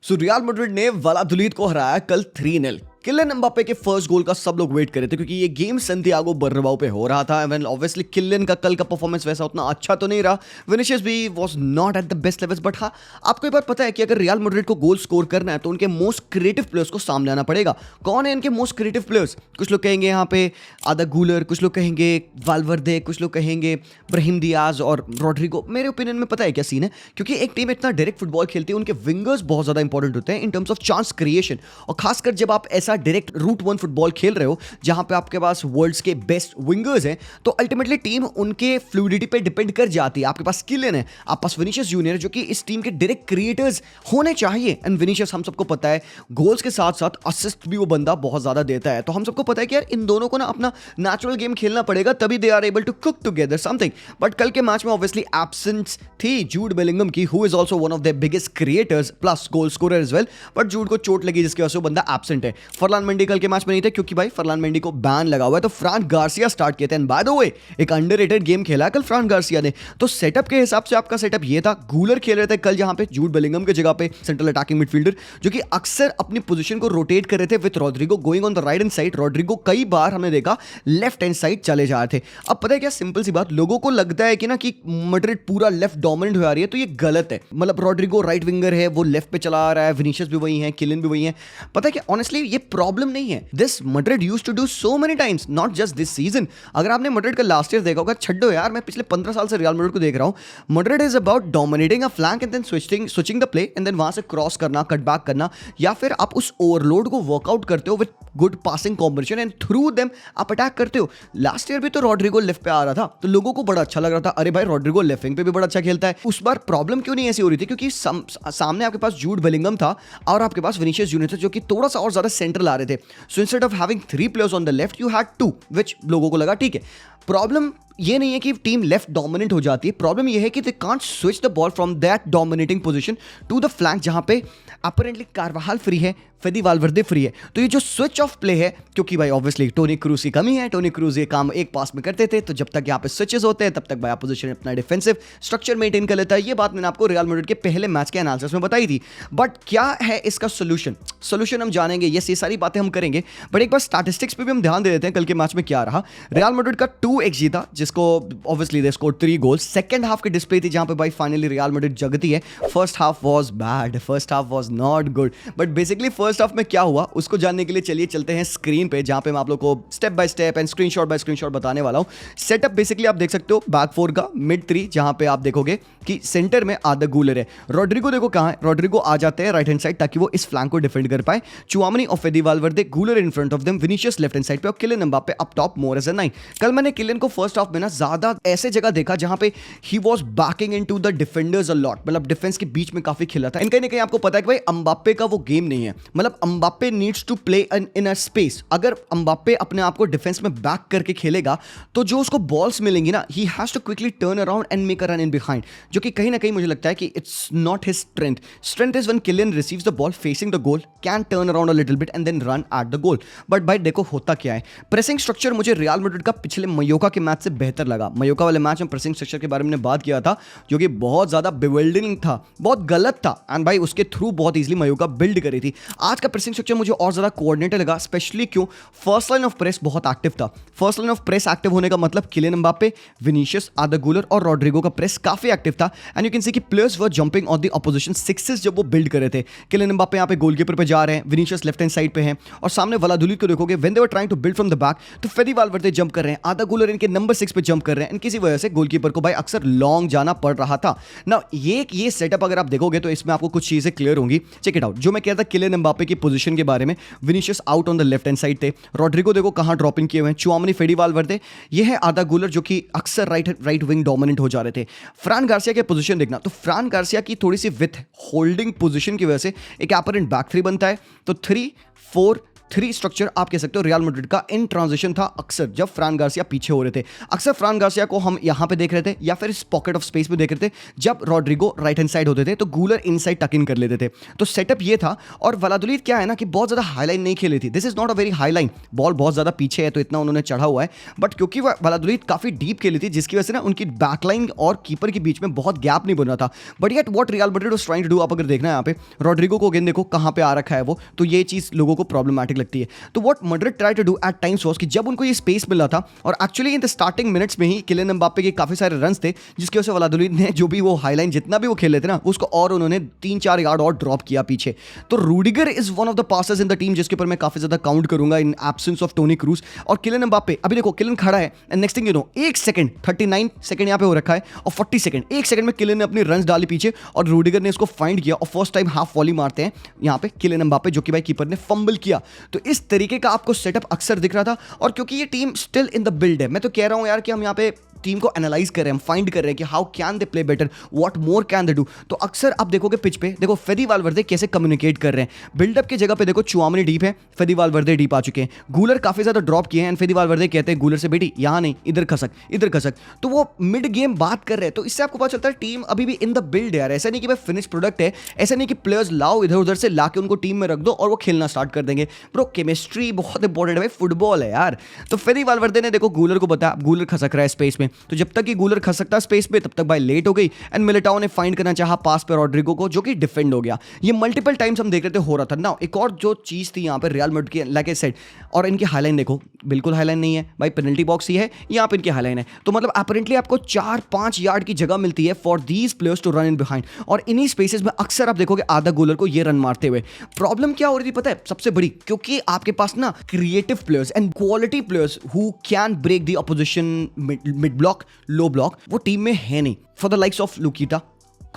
So real Madrid ने वालादुलीद को हराया कल 3-0। किलियन एम्बापे के फर्स्ट गोल का सब लोग वेट कर रहे थे क्योंकि ये गेम सैंटियागो बर्नाब्यू पे हो रहा था। एंड ऑब्वियसली किलियन का कल का परफॉर्मेंस वैसा उतना अच्छा तो नहीं रहा। विनिशियस भी was not at the best levels. But हाँ, आपको एक बार पता है कि अगर रियल मैड्रिड को गोल स्कोर करना है तो उनके मोस्ट क्रिएटिव प्लेयर्स को सामने आना पड़ेगा। कौन है इनके मोस्ट क्रिएटिव प्लेयर्स? कुछ लोग कहेंगे यहाँ पे आदा गूलर, कुछ लोग कहेंगे वाल्वर्दे, कुछ लोग कहेंगे ब्राहिम डियाज और रॉड्रिगो। मेरे ओपिनियन में पता है क्या सीन है, क्योंकि एक टीम इतना डायरेक्ट फुटबॉल खेलती है, उनके विंगर्स बहुत ज्यादा इंपॉर्टेंट होते हैं इन टर्म्स ऑफ चांस क्रिएशन। और खासकर जब आप ऐसा डायरेक्ट रूट वन फुटबॉल खेल रहे हो जहां पे आपके पास वर्ल्ड्स के बेस्ट विंगर्स हैं, तो अल्टीमेटली टीम उनके फ्लूइडिटी पे डिपेंड कर जाती है। आपके पास किलियन है, आप पास विनिशियस जूनियर जो कि इस टीम के डायरेक्ट क्रिएटर्स होने चाहिए। एंड विनिशियस हम सबको पता है गोल्स के साथ साथ असिस्ट भी वो बंदा बहुत ज्यादा देता है। तो हम सबको पता है कि यार इन दोनों को ना अपना नेचुरल गेम खेलना पड़ेगा, तभी they are able to cook together something. But कल के मैच में ऑब्वियसली एब्सेंस थी जूड बेलिंगम की, who is also one of the biggest creators plus goal scorer as well. But Jude को चोट लगी जिसकी वजह से वो बंदा एब्सेंट है। फरलान मेंडी कल के मैच में नहीं थे क्योंकि भाई फरलान मेंडी को बैन लगा हुआ है। तो फ्रांक गार्सिया स्टार्ट किए थे। एंड बाय द वे एक अंडररेटेड गेम खेला कल फ्रांक गार्सिया ने। तो सेटअप के हिसाब से आपका सेटअप ये था, गूलर खेल रहे थे कल जहां पे जूड बेलिंगम की जगह पे सेंट्रल अटैकिंग मिडफील्डर जो कि अक्सर अपनी पोजीशन को रोटेट कर रहे थे with Rodrigo going on the right hand side. Rodrigo कई बार हमने देखा लेफ्ट हैंड साइड चले जा रहे थे। अब पता है क्या, सिंपल सी बात, लोगों को लगता है कि ना कि मैड्रिड पूरा लेफ्ट डोमिनेंट हो जा रही है, तो ये गलत है। मतलब रॉड्रिगो राइट विंगर है, वो लेफ्ट पे चला आ रहा है, विनिशियस भी वही है, किलियन भी वही है। पता है क्या, ऑनेस्टली ये प्रॉब्लम नहीं है। This Madrid used to do so many times, not just this season. अगर आपने मैड्रिड का लास्ट ईयर देखा होगा, छड्डो यार, मैं पिछले 15 साल से रियल मैड्रिड को देख रहा हूं। Madrid is about dominating a flank and then switching the play and then वहां से क्रॉस करना, कट बैक करना, या फिर आप उस ओवरलोड को वर्कआउट करते हो with good passing combination and through them आप अटैक करते हो। लास्ट ईयर भी तो रॉड्रिगो लेफ्ट पे आ रहा था, तो लोगों को बड़ा अच्छा लग रहा था, अरे भाई रॉड्रिगो लेफ्ट विंग पे भी बड़ा अच्छा खेलता है। उस बार प्रॉब्लम क्यों नहीं ऐसी हो रही थी, क्योंकि सामने आपके पास जूड बेलिंगम था और आपके पास विनिशियस जूनियर था जो कि थोड़ा सा और ज्यादा सेंट्रल आ रहे थे। So instead of having 3 players on the left you had 2, which लोगों को लगा ठीक है। प्रॉब्लम ये नहीं है कि टीम लेफ्ट डोमिनेंट हो जाती है, प्रॉब्लम ये है कि they can't switch the ball from that dominating position to the flank जहां पे अपरेंटली कार्वाहाल फ्री है, फेदी वाल्वर्दे फ्री है। तो ये जो स्विच ऑफ प्ले है, क्योंकि भाई ऑब्वियसली टोनी क्रूज की कमी है, टोनी क्रूज ये काम एक पास में करते थे, तो जब तक यहाँ पे स्विचेस होते हैं तब तक भाई अपोजिशन अपना डिफेंसिव स्ट्रक्चर मेंटेन कर लेता है। ये बात मैंने आपको रियल मैड्रिड के पहले मैच के एनालिसिस में बताई थी। बट क्या है इसका सोल्यूशन हम जानेंगे, ये सारी बातें हम करेंगे। बट एक बार स्टैटिस्टिक्स पे भी हम ध्यान दे देते हैं कल के मैच में क्या रहा। रियल मैड्रिड का 2xG था, जिसको obviously they scored 3 goals. Second half की डिस्प्ले थी जहां पे भाई फाइनली रियल मैड्रिड जगती है। First half was bad, first half was not good. But basically first half में क्या हुआ उसको जानने के लिए चलिए चलते हैं स्क्रीन पे, जहां पे मैं आप लोग को step by step and screenshot by screenshot बताने वाला हूं। सेटअप बेसिकली आप देख सकते हो बैक 4 का मिड 3, जहां पे आप देखोगे कि सेंटर में आदा गूलर है। रॉड्रिगो देखो कहां है, रॉड्रिगो आ जाते हैं राइट हैंड साइड ताकि वो इस फ्लैंक को डिफेंड कर पाए। चुआमनी और Fede Valverde, Guler in front of them, Vinicius left hand side पे और Kylian Mbappe up top more as a 9। कल मैंने किलियन को फर्स्ट हाफ में ना ज्यादा ऐसे जगह देखा जहां पे he was banking into the defenders a lot, मतलब डिफेंस के बीच में काफी खेला था। कहीं ना कहीं आपको पता है कि भाई एम्बापे का वो गेम नहीं है, मतलब Mbappe needs to play in a space. अगर एम्बापे अपने आप को डिफेंस में बैक करके खेलेगा तो जो उसको बॉल्स मिलेंगी ना, he has to quickly turn around and make a run in behind, जो कि कहीं ना कहीं मुझे लगता है कि it's not his strength is when Kylian receives the ball facing the goal, can turn around a little bit and then run at the goal. But भाई देखो होता क्या है, प्रेसिंग स्ट्रक्चर मुझे रियल मैड्रिड का पिछले मयोका के मैच से बेहतर लगा। मयोका वाले मैच में प्रेसिंग स्ट्रक्चर के बारे में बात किया था जो कि बहुत ज्यादा बिविल्डिंग था, बहुत गलत था, एंड भाई उसके थ्रू बहुत इजीली मयोका बिल्ड करी थी। आज का प्रेसिंग स्ट्रक्चर मुझे और ज्यादा कोऑर्डिनेटेड लगा, स्पेशली क्यों, फर्स्ट लाइन ऑफ प्रेस बहुत एक्टिव था। First line of press active होने का मतलब किलियन एम्बापे, विनिशियस, आदा गूलर और रॉड्रिगो का प्रेस काफी एक्टिव था। एंड यू कैन सी कि players were jumping on the opposition sixes जब वो बिल्ड कर रहे थे। किलियन एम्बापे यहाँ पे गोलकीपर पे जा रहे हैं, विनिशियस लेफ्ट हैंड साइड पे हैं, और सामने वालादुलीद को देखोगे when they were trying to build from the back तो फेदी वाल्वर्दे जंप कर रहे हैं, आदा गूलर इनके नंबर 6 पे जंप कर रहे हैं, एंड किसी वजह से गोलकीपर को भाई अक्सर लॉन्ग जाना पड़ रहा था ना। ये सेटअप अगर आप देखोगे तो इसमें आपको कुछ चीजें क्लियर होंगी। Check it out. जो मैं कह रहा था किलियन एम्बापे की पोजीशन के बारे में, Vinicius out on the left hand side थे, रॉड्रिगो देखो कहां ड्रॉपिंग किए हुए हैं, चुआमनी, फेडी वाल्वर्दे, ये है आदा गूलर जो कि अक्सर राइट विंग डोमिनेंट हो जा रहे थे। फ्रान गार्सिया के पोजीशन देखना, तो फ्रान गार्सिया की थोड़ी सी विथ होल्डिंग पोजीशन की वजह से एक अपरेंट बैक 3 बनता है, तो 3-4 3 स्ट्रक्चर आप कह सकते हो रियल मैड्रिड का इन ट्रांजिशन था अक्सर जब फ्रान गार्सिया पीछे हो रहे थे। अक्सर फ्रान गार्सिया को हम यहाँ पे देख रहे थे या फिर इस पॉकेट ऑफ स्पेस में देख रहे थे जब रॉड्रिगो राइट हैंड साइड होते थे तो गूलर इनसाइड टक इन कर लेते थे। तो सेटअप ये था। और वलादुलीद क्या है ना कि बहुत ज्यादा हाईलाइन नहीं खेली थी। This is not a very highline, ball बहुत ज्यादा पीछे है तो इतना उन्होंने चढ़ा हुआ है, बट क्योंकि वलादुलीद काफी डीप खेली थी जिसकी वजह से ना उनकी बैकलाइन और कीपर के बीच में बहुत गैप नहीं बन रहा था। But yet what Real Madrid was trying to do, आप अगर देखना है यहाँ पे रॉड्रिगो को अगेन देखो कहां पे आ रखा है वो, तो ये चीज लोगों को प्रॉब्लमैटिक लगती है। तो what Madrid try to do at times was कि जब उनको ये स्पेस मिला था और actually in the starting minutes में ही किलियन एम्बाप्पे के काफी सारे रन्स थे जिसकी वजह से वलादुलीद ने जो भी वो हाईलाइन जितना भी वो खेल लेते ना उसको और उन्होंने 3-4 यार्ड और ड्रॉप किया पीछे। तो Rudiger is one of the passers in the team जिसके ऊपर मैं काफी ज्यादा काउंट करूंगा in absence of Toni Kroos. और किलियन एम्बाप्पे अभी देखो किलियन खड़ा है and next thing you know 1 second 39 second यहाँ पे हो रखा है और 40 सेकंड 1 सेकंड में किलियन ने अपनी रन्स डाली पीछे और रूडिगर ने इसको फाइंड किया और फर्स्ट टाइम हाफ वॉली मारते हैं यहाँ पे किलियन एम्बाप्पे जो कि भाई कीपर ने फंबल किया। तो इस तरीके का आपको सेटअप अक्सर दिख रहा था। और क्योंकि ये team still in the build है, मैं तो कह रहा हूं यार कि हम यहाँ पे टीम को एनालाइज कर रहे हैं, हम फाइंड कर रहे हैं कि how can they play better, what more can they do. तो अक्सर आप देखोगे पिच पे देखो फेदी वालवर्दे कैसे कम्युनिकेट कर रहे हैं। बिल्डअप की जगह पे देखो चुआमनी डीप है, फेदी वालवर्दे डीप आ चुके हैं, गूलर काफी ज्यादा ड्रॉप किए हैं एंड फेदी वालवर्दे कहते हैं गूलर से बेटी यहां नहीं इधर खसक इधर खसक। तो वो मिड गेम बात कर रहे हैं। तो इससे आपको पता चलता है टीम अभी भी इन द बिल्ड है यार। ऐसा नहीं कि भाई फिनिश प्रोडक्ट है, ऐसा नहीं कि प्लेयर्स लाओ इधर उधर से लाके उनको टीम में रख दो और वो खेलना स्टार्ट कर देंगे। ब्रो केमिस्ट्री बहुत इंपॉर्टेंट है भाई, फुटबॉल है यार। तो फेदी वालवर्दे ने देखो गूलर को बताया गूलर खसक रहा है स्पेस में, तो जब तक कि गूलर खसकता स्पेस पे तब तक भाई लेट हो गई एंड मिलिटाओ ने फाइंड करना चाहा पास पे रॉड्रिगो को जो कि डिफेंड हो गया। ये मल्टीपल टाइम्स हम देख रहे थे हो रहा था ना। एक और जो चीज थी यहाँ पे रियल मैड्रिड की लाइक आई सेड, और इनकी हाईलाइन देखो बिल्कुल हाईलाइन नहीं है भाई, पेनल्टी बॉक्स ही है यहाँ पे इनकी हाईलाइन है। तो मतलब अपरेंटली आपको 4-5 यार्ड की जगह मिलती है for these players to run in behind और इन्हीं स्पेसेस में अक्सर आप देखोगे आधा गोलर को ये रन मारते हुए। प्रॉब्लम क्या हो रही थी पता है सबसे बड़ी, क्योंकि आपके पास ना creative players and quality players who can break the opposition mid block low block वो टीम में है नहीं। For the likes of Lukita,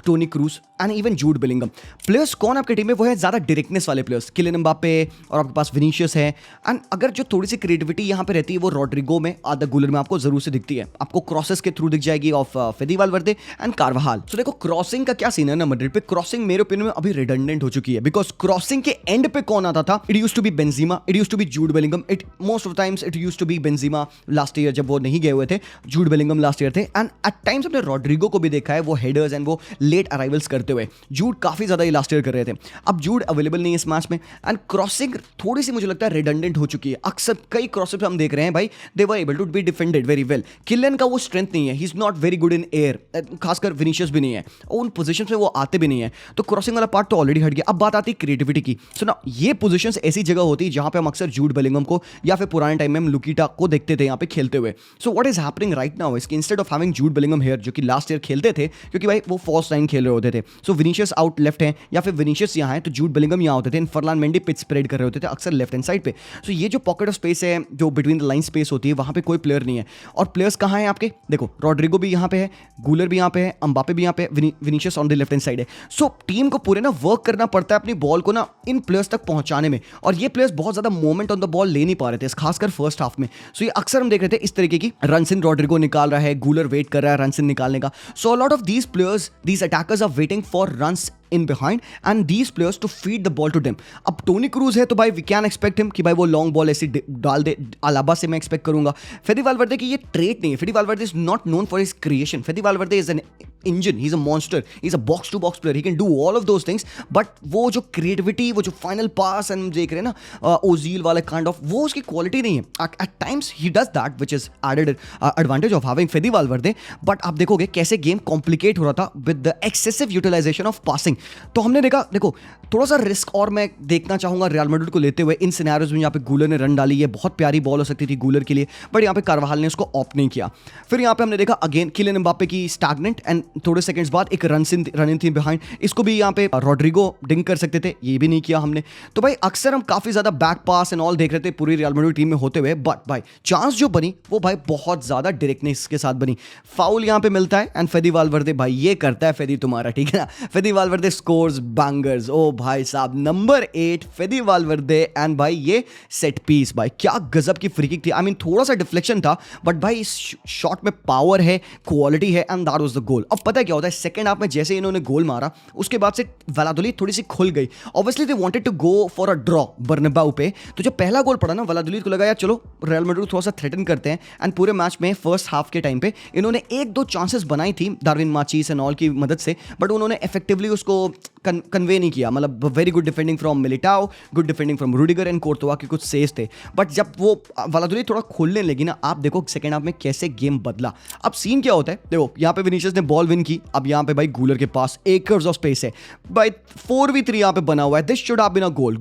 Toni Kroos and even Jude Bellingham. Players कौन आपकी टीम में वो है ज्यादा डायरेक्टनेस वाले प्लेयर्स, किलियन एम्बाप्पे और आपके पास विनीशियस है। एंड अगर जो थोड़ी सी क्रिएटिविटी यहाँ पे रहती है वो रॉड्रिगो में आधा गुलर में आपको जरूर से दिखती है, आपको क्रॉसेस के थ्रू दिख जाएगी ऑफ फेदी वालवर्दे एंड कार्वाहाल। सो देखो क्रॉसिंग का क्या सीन है ना मैड्रिड पे, क्रॉसिंग मेरे ओपिनियन में अभी रिडंडेंट हो चुकी है बिकॉज क्रॉसिंग के एंड पे कौन आता था, it used to be Benzema, it used to be Jude Bellingham, it most of times it used to be Benzema last year जब वो नहीं गए हुए थे, जूड बेलिंगम लास्ट ईयर थे। एंड एट टाइम्स हमने रॉड्रिगो को भी देखा है वो हेडर्स एंड वो लेट अराइवल्स करते हुए। जूड काफी ज्यादा लास्ट ईयर कर रहे थे, अब जूड अवेलेबल नहीं है इस मैच में एंड क्रॉसिंग थोड़ी सी मुझे लगता है रिडंडेंट हो चुकी है। अक्सर कई क्रॉसेस हम देख रहे हैं भाई they were able to be defended very well. Kylian का वो स्ट्रेंथ नहीं है, he is not very good in air, खासकर विनीशियस भी नहीं है और उन पोजीशंस में वो आते भी नहीं है। तो क्रॉसिंग वाला पार्ट तो ऑलरेडी हट गया। अब बात आती है क्रिएटिविटी की। सो ना ये पोजीशंस ऐसी जगह होती है जहां पे हम अक्सर जूड बेलिंगम को या फिर पुराने टाइम में हम लुकीटा को देखते थे यहाँ पे खेलते हुए। So what is happening right now इसके instead of having Jude Bellingham here जो कि लास्ट ईयर खेलते थे क्योंकि भाई वो फर्स्ट लाइन खेल रहे होते थे। सो विनीशियस आउट लेफ्ट है या फिर विनीशियस यहाँ है तो जूड बेलिंगम यहाँ होते थे, फरलान मेंडी पिच स्प्रेड कर रहे होते थे अक्सर लेफ्ट हैंड साइड पे। सो ये जो पॉकेट ऑफ स्पेस है जो बिटवीन द लाइन स्पेस होती है वहां पे कोई प्लेयर नहीं है। और प्लेयर्स कहाँ हैं आपके, देखो रॉड्रिगो भी यहाँ पे है, गूलर भी यहाँ पे है, एम्बाप्पे भी यहाँ पे, Vinicius on the left hand side है। सो टीम को पूरे ना वर्क करना पड़ता है अपनी बॉल को ना इन प्लेयर्स तक पहुंचाने में, और ये प्लेयर्स बहुत ज्यादा मोमेंट ऑन द बॉल ले नहीं पा रहे थे खासकर फर्स्ट हाफ में। सो ये अक्सर हम देख रहे थे इस तरीके की रनसिन रॉड्रिगो निकाल रहा है, गूलर वेट कर रहा है रनसिन निकालने का। So a lot of these players these attackers are waiting for runs in behind and these players to feed the ball to them। अब टोनी क्रूज है तो भाई वी कैन एक्सपेक्ट हिम कि भाई वो लॉन्ग बॉल ऐसी डाल दे, अलाबा से मैं एक्सपेक्ट करूंगा। फेदी वालवर्दे की ये ट्रेट नहीं है, Fede Valverde is not known for his creation, Fede Valverde is an engine, he is a monster, he is a box to box player, he can do all of those things, but वो जो creativity वो जो final pass and देख रहे हैं ना ओजील वाले kind of वो उसकी क्वालिटी नहीं है। At times he does that which is added advantage of having Fede Valverde, but आप देखोगे कैसे गेम कॉम्प्लिकेट हो रहा था with the excessive utilization of passing. तो हमने देखा देखो थोड़ा सा रिस्क और मैं देखना चाहूंगा रियल मैड्रिड को लेते हुए इन सिनेरियोज में। यहाँ पे गूलर ने रन डाली है, बहुत प्यारी बॉल हो सकती थी गूलर के लिए, बट यहाँ पे कार्वाहाल ने उसको ऑप्ट नहीं किया। फिर यहाँ पे हमने देखा अगेन किलियन एम्बाप्पे की स्टैग्नेंट एंड थोड़े सेकंड्स बाद एक रन इन थी बिहाइंड, इसको भी यहाँ पे रॉड्रिगो डिंक कर सकते थे, ये भी नहीं किया हमने। तो भाई अक्सर हम काफी ज्यादा बैक पास एंड ऑल देख रहे थे पूरी रियल मैड्रिड टीम में होते हुए, बट भाई चांस जो बनी वो भाई बहुत ज्यादा डायरेक्टनेस के साथ बनी। फाउल यहाँ पे मिलता है एंड फेदी वालवर्दे भाई ये करता है फेदी तुम्हारा, ठीक है ना, फेदी वालवर्दे स्कोर्स बैंगर्स। ओ भाई साहब नंबर 8 फेदी वालवर्दे एंड भाई ये सेट पीस, भाई क्या गजब की फ्री किक थी। आई मीन थोड़ा सा डिफ्लेक्शन था बट भाई इस शॉट में पावर है, क्वालिटी है and that was the goal. अब अब पता है क्या होता है, सेकंड हाफ में जैसे इन्होंने गोल मारा उसके बाद से वैलाडोलिड थोड़ी सी खुल गई। Obviously they wanted to go for a draw Bernabeu पे। तो जब पहला गोल पड़ा ना, वैलाडोलिड को लगा यार चलो रियल मैड्रिड को थोड़ा सा थ्रेटन करते हैं। एंड पूरे मैच में फर्स्ट हाफ के टाइम पे इन्होंने एक दो चांसेस बनाई थी डार्विन माचीस एंड ऑल की मदद से, बट उन्होंने इफेक्टिवली उसको कन्वे नहीं किया। मतलब very good defending from Militao, good defending from Rudiger and Courtois के कुछ सेव्स थे। बट जब वो वैलाडोलिड थोड़ा खोलने लगी ना, आप देखो सेकंड हाफ में कैसे गेम बदला। अब सीन क्या होता है, देखो यहाँ पे विनीशियस ने बॉल विन की। अब यहाँ पे भाई गूलर के पास एकर्स ऑफ स्पेस है भाई, 4v3 यहाँ पे बना हुआ है। This should have been a goal.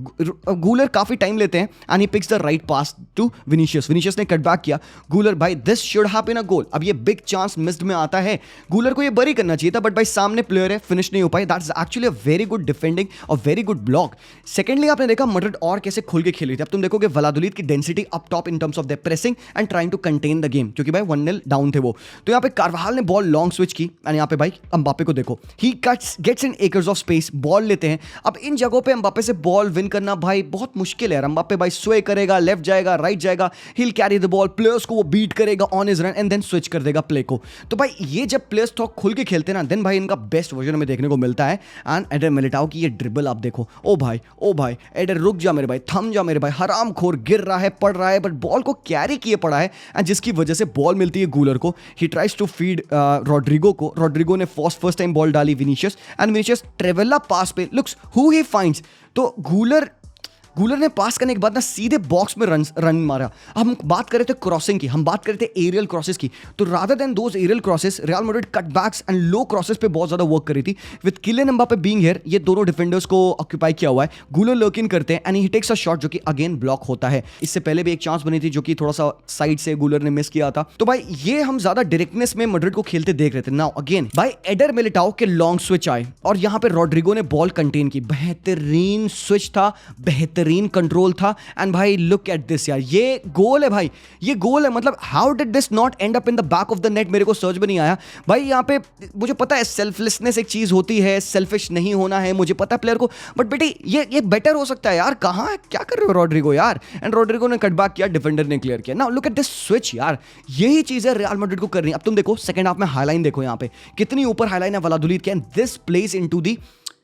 Guler काफी टाइम लेते हैं and he picks the right pass to Vinicius. Vinicius ने कट बैक किया, गूलर भाई this should have been a goal. अब ये बिग चांस मिस्ड में आता है, गूलर को ये बरी करना चाहिए था, बट भाई सामने प्लेयर है, फिनिश नहीं हो पाई। That's actually a very good defending और वेरी गुड ब्लॉक। सेकेंडली आपने देखा मैड्रिड और कैसे खुल के खेल रही थी। अब तुम देखोगे वैलाडोलिड की density up top in terms of their pressing and trying to contain the game, क्योंकि भाई 1-0 डाउन थे वो। तो यहाँ पे कार्वाहाल ने बॉल लॉन्ग स्विच की एंड यहाँ पे भाई एम्बापे को देखो, he gets in acres of space, ball लेते हैं। अब इन जगहों पे एम्बापे से बॉल विन करना भाई बहुत मुश्किल है। एम्बापे भाई स्वे करेगा, लेफ्ट जाएगा, राइट जाएगा, he will carry the ball, players को वो बीट करेगा on his run and then switch कर देगा प्ले को। तो भाई ये जब प्लेयर्स थोड़ा खुल के खेलते हैं ना, देन भाई इनका बेस्ट वर्जन हमें देखने को मिलता है। एंड एडर मिलिटाओ की ये ड्रिबल आप देखो, ओ भाई एडर रुक जा मेरे भाई, थम जा मेरे भाई, हराम खोर, गिर रहा है, पड़ रहा है, बट बॉल को कैरी किए पड़ा है एंड जिसकी वजह से बॉल मिलती है गूलर को। He tries to feed Rodrigo को, रॉड्रिगो ने फर्स्ट टाइम बॉल डाली विनीशियस एंड विनीशियस ट्रेवेला पास पे लुक्स हु ही फाइंड्स। तो गूलर ने पास करने के बाद ना सीधे बॉक्स में रन मारा। हम बात कर रहे थे क्रॉसिंग की, हम बात कर रहे थे एरियल क्रॉसेस की, तो rather than those aerial crosses Real Madrid cutbacks and low crosses पे बहुत ज्यादा वर्क कर रही थी। With Kylian Mbappe being here, ये दोनों डिफेंडर्स को ऑक्यूपाई किया हुआ है। गूलर लर्क इन करते हैं and he takes a shot जो कि अगेन ब्लॉक होता है। इससे पहले भी एक चांस बनी थी जो कि थोड़ा सा साइड से गूलर ने मिस किया था। तो भाई ये हम ज्यादा डायरेक्टनेस में मैड्रिड को खेलते देख रहे थे। नाउ अगेन भाई एडर मिलिटाओ के लॉन्ग स्विच आए और यहाँ पे रॉड्रिगो ने बॉल कंटेन की, बेहतरीन स्विच था, बेहतरीन कंट्रोल था। एंड भाई लुक एट दिस यार, ये गोल है भाई, ये गोल है। मतलब how did this not and up in the back of the net, मेरे को सर्च में नहीं आया भाई। यहाँ पे मुझे पता है सेल्फलेसनेस एक चीज होती है, सेल्फिश नहीं होना है, मुझे पता है प्लेयर को, बट बेटी ये बेटर हो सकता है यार। कहाँ है, क्या कर रहे हो रॉड्रिगो यार। एंड रॉड्रिगो ने कटबैक किया, डिफेंडर ने क्लियर किया। Now look at this switch यार, यही चीज है रियल मैड्रिड को करनी। अब तुम देखो सेकंड हाफ में हाईलाइन देखो, यहाँ पे कितनी ऊपर हाईलाइन है वैलाडोलिड के, and this plays into the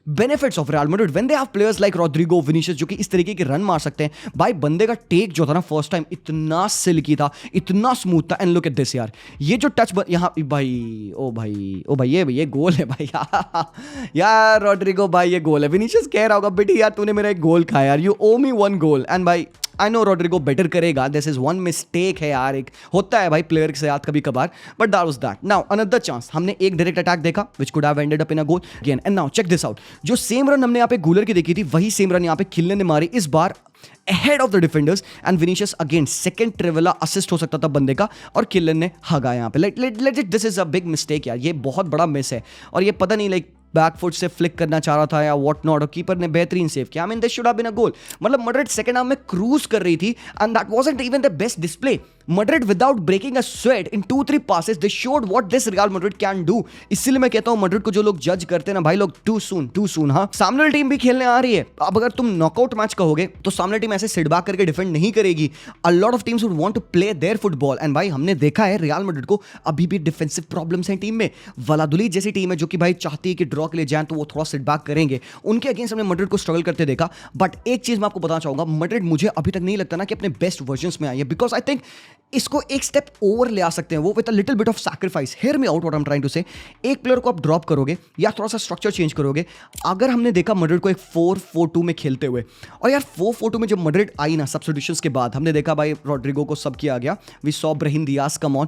benefits of Real Madrid when they have players like Rodrigo, Vinicius जो कि इस तरीके के रन मार सकते हैं। भाई बंदे का टेक जो था ना फर्स्ट टाइम इतना सिल्की था, इतना स्मूथ था। एंड लुक एट दिस यार, ये जो टच यहाँ भाई, ओ भाई ये गोल है भाई यार रॉड्रिगो भाई ये गोल है। विनीशियस कह रहा होगा बेटी यार तूने मेरा एक गोल खाया यार, you O me 1 goal. And भाई आई नो रॉड्रिगो बेटर करेगा, दिस इज 1 मिस्टेक है यार, एक होता है भाई प्लेयर के साथ कभी कभार, but that was that. Now another chance, हमने एक डायरेक्ट अटैक देखा which could have ended up in a goal again. And now check this out, जो सेम रन हमने यहाँ पे गूलर की देखी थी वही सेम रन यहाँ पे किलियन ने मारी, इस बार ahead of the defenders and Vinicius again second trivela assist हो सकता था बंदे का और किलियन ने हगा यहाँ पे। Let's it, this is a big mistake यार, ये बहुत बड़ा मिस है। और ये पता नहीं लाइक बैकफुट से फ्लिक करना चाह रहा था या व्हाट नॉट, और कीपर ने बेहतरीन सेव किया। I mean this should have been a goal. मतलब मैड्रिड सेकंड हाफ में क्रूज कर रही थी and that wasn't even the best display. Madrid without breaking a sweat in 2-3 passes they showed what this Real Madrid can do. इसलिए मैं कहता हूं Madrid को जो लोग जज करते हैं ना भाई लोग, टू सून। हाँ, सामने वाली टीम भी खेलने आ रही है। अब अगर तुम नॉकआउट मैच कहोगे तो सामने टीम ऐसे सिट बैक करके डिफेंड नहीं करेगी। A lot of teams would want to play their football and भाई हमने देखा है रियल मैड्रिड को अभी भी डिफेंसिव प्रॉब्लम्स हैं टीम में। वैलाडोलिड जैसी टीम है जो कि भाई चाहती है कि ड्रॉ के लिए जाए तो वो थोड़ा सिट बैक करेंगे, उनके अगेंस्ट हमने मैड्रिड को स्ट्रगल करते देखा। बट एक चीज मैं आपको बताना चाहूंगा, मैड्रिड मुझे अभी तक नहीं लगता ना कि अपने बेस्ट वर्जन्स में आई है, बिकॉज आई थिंक इसको एक स्टेप ओवर ले आ सकते हैं वो with a little bit of sacrifice. Hear me out what I am trying to say, एक प्लेयर को आप ड्रॉप करोगे या थोड़ा सा स्ट्रक्चर चेंज करोगे। अगर हमने देखा मैड्रिड को एक 4-4-2 में खेलते हुए, और यार 4-4-2 में जब मैड्रिड आई ना सब्स्टिट्यूशंस के बाद, हमने देखा भाई रॉड्रिगो को सब किया गया, we saw Brahim Diaz come on,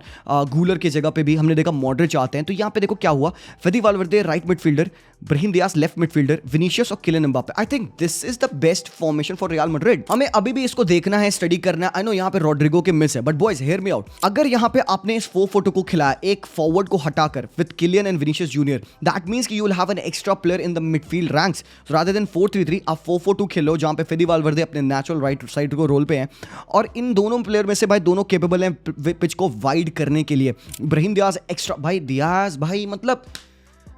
Guler की जगह पे भी हमने देखा मॉडरिच आते हैं। तो यहाँ पे देखो क्या हुआ, Fede Valverde right midfielder, Brahim Diaz left midfielder, Vinicius और Kylian Mbappe. I think this is the best formation for Real Madrid. हमें अभी भी इसको देखना है, स्टडी करना है। आई नो यहाँ पे रॉड्रिगो के मिस है, but boys here me out, अगर यहाँ पे आपने इस 4-4-2 को खिलाया एक फॉरवर्ड को हटाकर with Kylian and Vinicius Junior, that means कि you will have an extra player in the midfield ranks. So rather than 4-3-3 आप 4-4-2 खेलो जहां पे फेदी वाल्वर्दे अपने नेचुरल राइट साइड को रोल पे हैं, और इन दोनों प्लेयर में से भाई दोनों केपेबल हैं पिच को वाइड करने के लिए। ब्राहिम दियाज एक्स्ट्रा, भाई दियाज भाई मतलब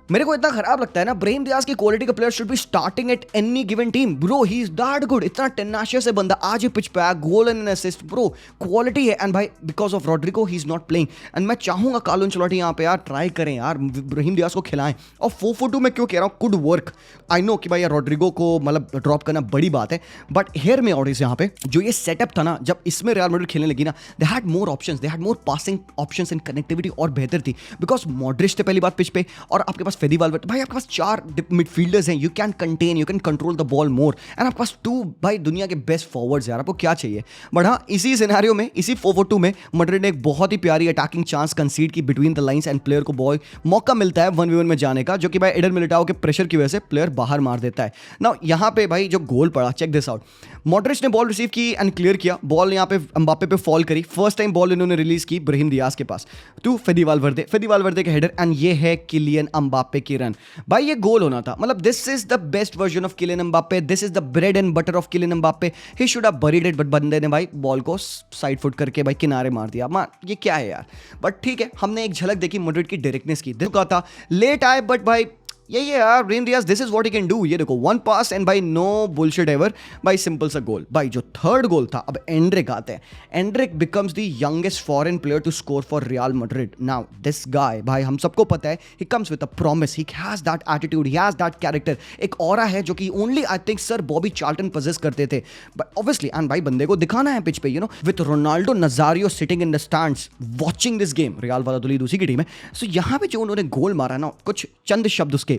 मेरे को इतना खराब लगता है ना, ब्रेहिम दियाज की क्वालिटी का player should be starting at any given team bro, he is that good, इतना टेनाशियस है बंदा, आज ही पिच पे आया, goal and assist bro, quality है। एंड भाई because of Rodrigo he is not playing, and मैं चाहूंगा कार्लो एंचेलोटी यहाँ पे यार ट्राई करें यार, ब्रेहिम दियाज को खिलाएं। और 4-4-2 में क्यों कह रहा हूँ, कुड वर्क। आई नो कि भाई यार रॉड्रिगो को मतलब ड्रॉप करना बड़ी बात है, बट हेयर में ऑडियंस यहाँ पे जो ये सेटअप था ना, जब इसमें रियल मैड्रिड खेलने लगी ना, they had more options, they had more passing options and connectivity और बेहतर थी, बिकॉज मॉड्रिच थे पहली बात पिच पे, और आपके पास फेदी वाल्वर्डे, भाई आपके पास 4 मिडफील्डर्स हैं, you can contain, you can control the ball more, and आपके पास 2 भाई दुनिया के बेस्ट फॉरवर्ड्स यार, आपको क्या चाहिए। बट हाँ, इसी सिनेरियो में, इसी 4-4-2 में मैड्रिड ने एक बहुत ही प्यारी अटैकिंग चांस कंसीड की between the lines, and player को बॉय मौका मिलता है 1v1 में जाने का, जो कि भाई एडर मिलिटाओ के प्रेशर की वजह से प्लेयर बाहर मार देता है ना। यहाँ पे भाई जो गोल पड़ा, चेक दिस आउट, मॉड्रिच ने बॉल रिसीव की एंड क्लियर किया, बॉल यहाँ पे एम्बापे पे फॉल करी, फर्स्ट टाइम बॉल इन्होंने रिलीज की ब्राहिम दियाज के पास टू फेदी वाल्वर्दे के हेडर, एंड ये है किलियन एम्बापे की रन। भाई ये गोल होना था, मतलब this is the best version of Kylian Mbappe, this is the bread and butter of Kylian Mbappe, he should have buried it, but बंदे ने भाई बॉल को साइड फुट करके भाई किनारे मार दिया। ये क्या है यार, बट ठीक है, हमने एक झलक देखी मैड्रिड की डायरेक्टनेस की, देखा था लेट आए, बट भाई यही है यार Brahim Diaz, this is what he can do. ये देखो 1 पास एंड भाई नो बुलशिट एवर, भाई सिंपल सा गोल। भाई जो थर्ड गोल था, अब एंड्रिक आते हैं, Endrick becomes the youngest foreign player to score for Real Madrid. Now this guy, भाई हम सबको पता है, he comes with a promise, he has that attitude, he has that character, एक ऑरा है जो कि only I think Sir Bobby Charlton possess करते थे, बट ऑब्वियसली एंड भाई बंदे को दिखाना है पिच पे, you know, with Ronaldo Nazario sitting in the stands watching this game, Real Valladolid उसी की टीम है। सो यहाँ पे जो उन्होंने गोल मारा ना, कुछ चंद शब्द उसके,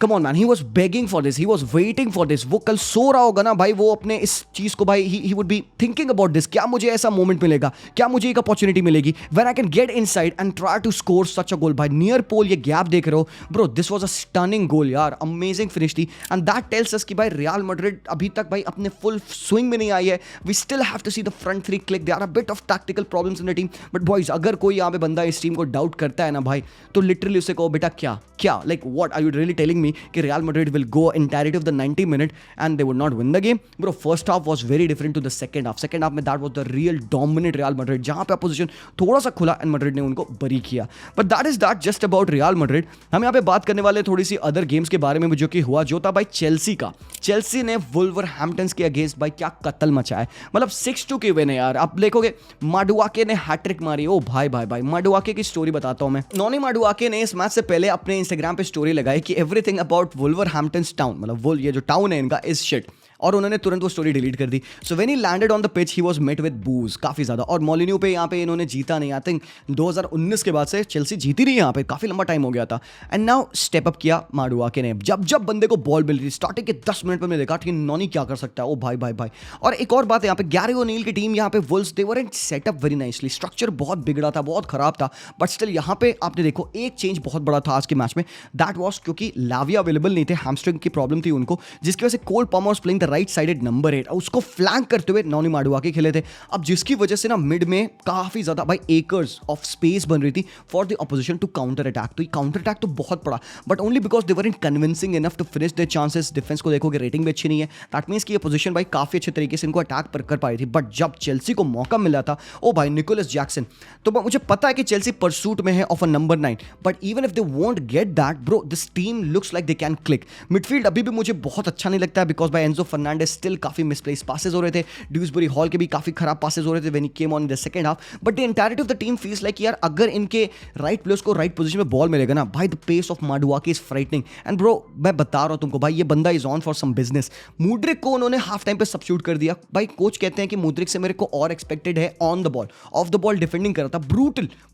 come on man, he was begging for this, he was waiting for this. वो कल सो रहा होगा ना भाई, वो अपने इस चीज को भाई he would be thinking about this, क्या मुझे ऐसा मोमेंट मिलेगा, क्या मुझे एक अपॉर्चुनिटी मिलेगी when I can get inside and try to score such a goal. भाई नियर पोल ये गैप देख रहे हो bro, this was a stunning goal यार, अमेजिंग फिनिश थी, एंड दैट टेल्स अस कि भाई रियल मैड्रिड अभी तक भाई अपने फुल स्विंग में नहीं आई है। We still have to see the front 3 click, there are a bit of tactical problems in the team, but boys अगर कोई यहाँ पे बंदा इस टीम को डाउट करता है ना भाई, तो लिटरली उसे कहो बेटा क्या क्या, like what are you really telling me कि Real Madrid will go entirety of the 90 minute and they would not win the game bro? First half was very different to the second half में that was the real dominant Real Madrid, जहां पे opposition थोड़ा सा खुला and Madrid ने उनको बरी किया। But that is that just about real Madrid. हम यहाँ पे बात करने वाले थोड़ी सी अदर गेम्स के बारे में जो कि हुआ, जो था भाई चेल्सी का। चेल्सी ने वुल्वरहैम्पटन्स के अगेंस्ट भाई क्या कत्ल मचाया, मतलब 6-2 की विन है यार। आप देखोगे माडुआके ने हैट्रिक मारी, ओ भाई भाई भाई, माडुआके की स्टोरी बताता हूं मैं। नॉनी माडुआके ने इस मैच से पहले अपने इंस्टाग्राम पे स्टोरी लगाई कि एवरीथिंग अबाउट वुल्वरहैम्पटन्स टाउन, मतलब वो ये जो टाउन है इनका, इज शिट, और उन्होंने तुरंत वो स्टोरी डिलीट कर दी। So when he landed on the pitch he was met with boos काफी ज्यादा, और मोलिन्यू पे यहाँ पे इन्होंने जीता नहीं। आई थिंक 2019 के बाद से चेल्सी जीती नहीं यहाँ पे, काफी लंबा टाइम हो गया था। एंड नाउ स्टेप अप किया माडुआके ने, जब बंदे को बॉल मिल रही, स्टार्टिंग के 10 मिनट में मैंने देखा कि नॉनी क्या कर सकता है, ओ भाई भाई भाई। और एक और बात है यहाँ पे, गैरी ओनील की टीम यहाँ पे Wolves, they weren't set up very nicely, structure बहुत बिगड़ा था, बहुत खराब था, बट स्टिल यहाँ पे आपने देखो एक चेंज बहुत बड़ा था आज के मैच में, दैट वाज क्योंकि लाविया अवेलेबल नहीं थे, हैमस्ट्रिंग की प्रॉब्लम थी उनको, जिसकी वजह से Cole Palmer was playing the right sided number 8, उसको फ्लैंक करते हुए नॉनी माडुआके खेले थे। अब जिसकी वजह से ना मिड में काफी ज्यादा भाई एकर्स ऑफ स्पेस बन रही थी for the opposition to counter attack. तो ये काउंटर अटैक तो बहुत पड़ा, but only because they weren't convincing enough to finish their chances. Defence को देखोगे रेटिंग भी अच्छी नहीं है, दैट मींस कि ये पोजीशन भाई काफी अच्छे तरीके से इनको अटैक कर पाई थी। बट जब चेल्सी को मौका मिला था, ओ भाई निकोलस जैक्सन, तो मुझे पता है कि चेल्सी परसूट में है of a number 9, but even if they won't get that bro, this team looks like they can click. Midfield अभी भी मुझे बहुत अच्छा नहीं लगता है, बिकॉज भाई एंजो फर्नांडेज स्टिल काफी मिसप्लेस पासेस हो रहे थे, ड्यूसबरी हॉल के भी काफी खराब पासेस हो रहे थे when he came on in the second half, but the entirety of the team feels like यार अगर इनके राइट प्लेयर्स को राइट पोजीशन में बॉल मिलेगा ना भाई, the pace of Madueke is frightening. And bro मैं बता रहा हूं तुमको भाई, ये बंदा is on for some business. Mudryk को उन्होंने हाफ टाइम पे सब्स्टिट्यूट कर दिया भाई, कोच कहते हैं कि मुद्रिक से मेरे को और एक्सपेक्टेड है on the ball, of the ball defending कर रहा था,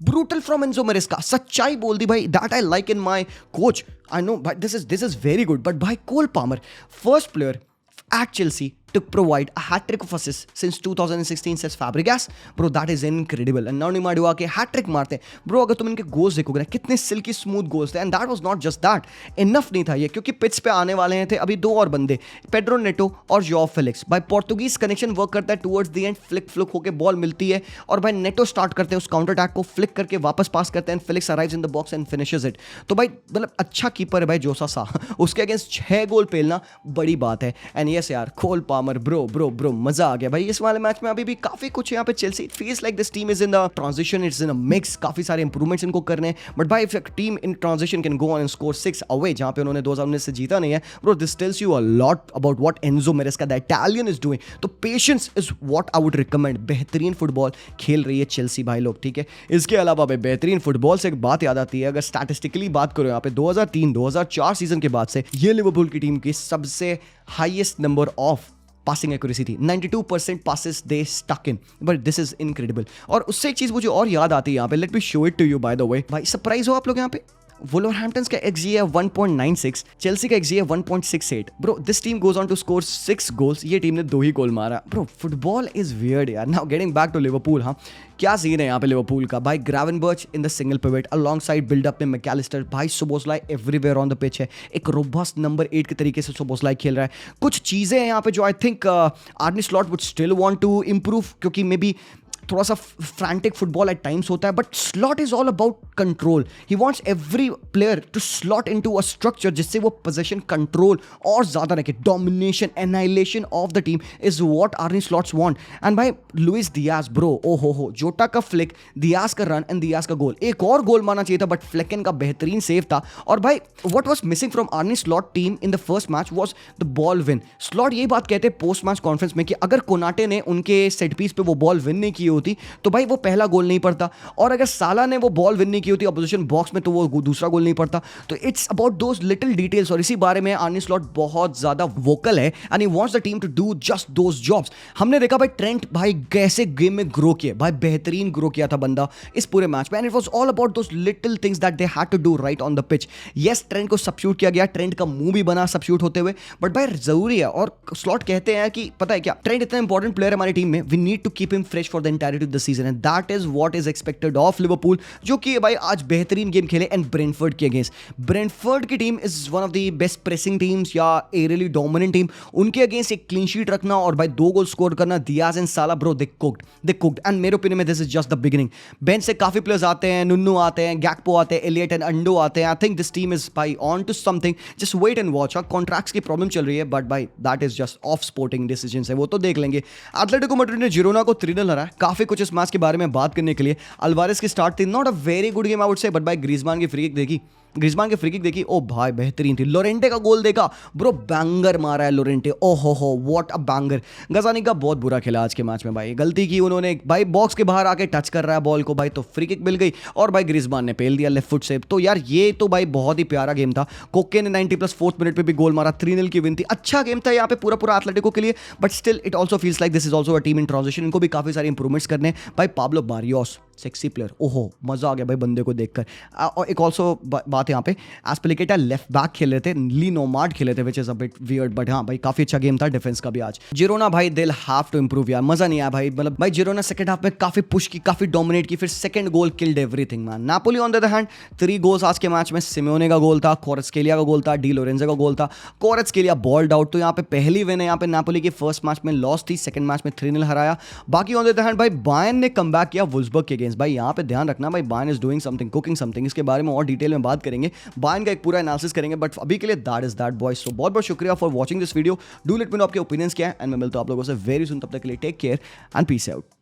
ब्रूटल फ्रॉम एंजो मैरेस्का, सच्चाई बोल दी भाई, that I like in my coach, I know भाई this is very good. But भाई Cole Palmer, first player at Chelsea to provide a hat-trick of assists since 2016 says Fabregas. Bro, that is incredible. And now Maduake hat-trick मारते हैं bro. अगर तुम इनके goals देखोगे ना, कितने सिल्की स्मूथ गोल्स थे, and that was not just that, enough नहीं था ये, क्योंकि पिच पे आने वाले हैं थे अभी 2 और बंदे, पेड्रो नेटो और जोआ फेलिक्स। भाई पोर्तुगीज कनेक्शन वर्क करता है टुवर्ड्स द एंड, फ्लिक होके बॉल मिलती है, और भाई नेटो स्टार्ट करते हैं उस काउंटर अटैक को, फ्लिक करके वापस पास करते हैं, Felix arrives in the box and finishes it. तो भाई मतलब अच्छा कीपर है भाई जोसा सा, उसके अगेंस्ट 6 गोल पेलना बड़ी बात है। एंड यस यार कोल आर्मर ब्रो मजा आ गया भाई इस वाले मैच में। अभी भी काफी कुछ यहाँ पे Chelsea, it feels like this team is in the transition, it's in a mix, काफी सारे इंप्रूवमेंट्स इनको करने हैं। बट भाई if a team in transition can go on and score 6 away, जहां पे उन्होंने 2019 से जीता नहीं है, bro this tells you a lot about what Enzo Maresca the Italian is doing. तो patience is what I would recommend. बेहतरीन football खेल रही है चेल्सी भाई लोग, ठीक है। इसके अलावा भाई बेहतरीन फुटबॉल से एक बात याद आती है, अगर स्टैटिस्टिकली बात करो यहाँ पे 2003-2004 सीजन के बाद से ये लिवरपूल की टीम की सबसे highest number of passing accuracy थी। 92% passes they stuck in, but this is incredible. और उससे एक चीज मुझे और याद आती है यहाँ पे, let me show it to you by the way. भाई सरप्राइज हो आप लोग यहाँ पे, वुल्वरहैम्पटन्स का XG है 1.96, चेल्सी का XG है 1.68। Bro this team goes on to score 6 goals, ये टीम ने 2 ही गोल मारा। ब्रो फुटबॉल इज वियर्ड यार। Now getting back to Liverpool, हाँ क्या सीन है यहाँ पे लिवरपूल का। भाई Gravenberch in the single pivot alongside buildup में मैकलिस्टर, भाई Szoboszlai everywhere on the pitch है, एक रोबस्ट नंबर 8 के तरीके से सोबोस्लाई खेल रहा है। कुछ चीजें हैं यहाँ पे जो I think Arne Slot would still want to improve, क्योंकि मे बी थोड़ा सा फ्रैंटिक फुटबॉल एट टाइम्स होता है, but Slot is all about control. He wants every player to slot into a structure जिससे वो पोजीशन कंट्रोल और ज्यादा रखे। Domination, annihilation of the team is what Arne Slot's want. And भाई Luis Diaz bro, ओ हो Jota का flick, Diaz का रन एंड डियाज का गोल। एक और गोल माना चाहिए था बट फ्लेकन का बेहतरीन सेव था। और भाई what was missing from आर्ने slot team in the first match was the ball win. Slot यही बात कहते हैं पोस्ट मैच कॉन्फ्रेंस में कि अगर कोनाटे ने उनके सेट पीस पे वो बॉल विन नहीं की होती तो भाई वो पहला गोल नहीं पड़ता, और अगर साला ने वो बॉल विन नहीं की होती अपोजिशन बॉक्स में तो वो दूसरा गोल नहीं पड़ता। तो it's about those little details, और इसी बारे में आर्ने स्लॉट बहुत ज्यादा वोकल है and he wants the team to do just those jobs. हमने देखा भाई ट्रेंट भाई कैसे गेम में ग्रो किया, भाई बेहतरीन ग्रो किया था बंदा इस पूरे मैच में, and it was all about those little things that they had to do right on the pitch. Yes Trent को सब्स्टिट्यूट किया गया, ट्रेंट का मुंह भी बना सब्स्टिट्यूट होते हुए, बट भाई जरूरी है। और स्लॉट कहते हैं कि पता है क्या, ट्रेंट इतना इंपॉर्टेंट प्लेयर है हमारी टीम में, we need to keep him fresh for the entirety of the season, and that is what is expected of Liverpool, जो कि भाई आज बेहतरीन गेम खेले एंड ब्रेंटफोर्ड के अगेंस्ट। ब्रेंटफोर्ड की team is one of the best pressing teams या aerially dominant team, उनके अगेंस्ट एक क्लीन शीट रखना और भाई 2 गोल स्कोर करना, Diaz and Salah bro they cooked and मेरे ओपिनियन में this is just the beginning. Bench से काफी प्लेयर्स आते हैं, नुन्नू आते हैं, गैक्पो आते हैं, एलियट एंड अंडो आते हैं। आई थिंक दिस टीम इज भाई on to something, just wait and watch. Contracts की प्रॉब्लम चल रही है बट भाई that is just of sporting decisions है, वो तो देख लेंगे। एटलेटिको मैड्रिड ने जिरोना को 3-0 हराया। काफी कुछ इस मैच के बारे में बात करने के लिए। अल्वारेस की स्टार्ट थी, not a very good game I would say, but भाई ग्रीजमान की फ्री किक देखी, ओ भाई बेहतरीन थी। लोरेंटे का गोल देखा ब्रो, बैंगर मारा है लोरेंटे, ओ हो व्हाट अ बैंगर। गजानी का बहुत बुरा खेला आज के मैच में भाई, गलती की उन्होंने, भाई बॉक्स के बाहर आके टच कर रहा है बॉल को भाई, तो फ्री किक मिल गई और भाई ग्रीजमान ने पेल दिया लेफ्ट फुट से। तो यार ये तो भाई बहुत ही प्यारा गेम था। कोके ने 90+4 मिनट पे भी गोल मारा, 3-0 की विन थी। अच्छा गेम था यहाँ पे पूरा एथलेटिको के लिए, but still it also feels like this is also a team in transition. इनको भी काफी सारे इंप्रूवमेंट्स करने। भाई पाब्लो बारियोस सेक्सी प्लेयर, ओहो मजा आ गया भाई बंदे को देखकर। और एक ऑल्सो बात यहाँ पे, एस्पिलिकेटा लेफ्ट बैक खेल रहे थे, ली नोमार्ड खेले थे, which is a bit weird, but हाँ भाई काफी अच्छा गेम था डिफेंस का भी आज। जिरोना भाई दिल हैव टू इंप्रूव यार, मजा नहीं आया भाई। मतलब भाई जिरोना सेकंड हाफ में काफी पुश की, काफी डोमिनेट की, फिर second goal killed everything man. Napoli on the other hand 3 goals आज के मैच में। सिमोने का गोल था, क्वारेत्स्केलिया का गोल था, डी लोरेंजो का गोल था। क्वारेत्स्केलिया बॉल्ड आउट, तो यहाँ पे पहली विन है यहाँ पे नापोली की। फर्स्ट मैच में लॉस थी, सेकंड मैच में 3-0 हराया। बाकी ऑन द अदर हैंड भाई बायर्न ने कमबैक किया वुल्सबर्ग के अगेंस्ट। भाई यहाँ पे ध्यान रखना भाई, Bayern is doing something, cooking something. इसके बारे में और डिटेल में बात करेंगे, बायर्न का एक पूरा एनालिसिस करेंगे, बट अभी के लिए दैट इज दैट बॉयज। सो बहुत बहुत शुक्रिया for watching this video. Do let me know आपके ओपिनियंस क्या है, एंड मैं मिलता हूं आप लोगों से वेरी सुन। तब तक के लिए take care and peace out.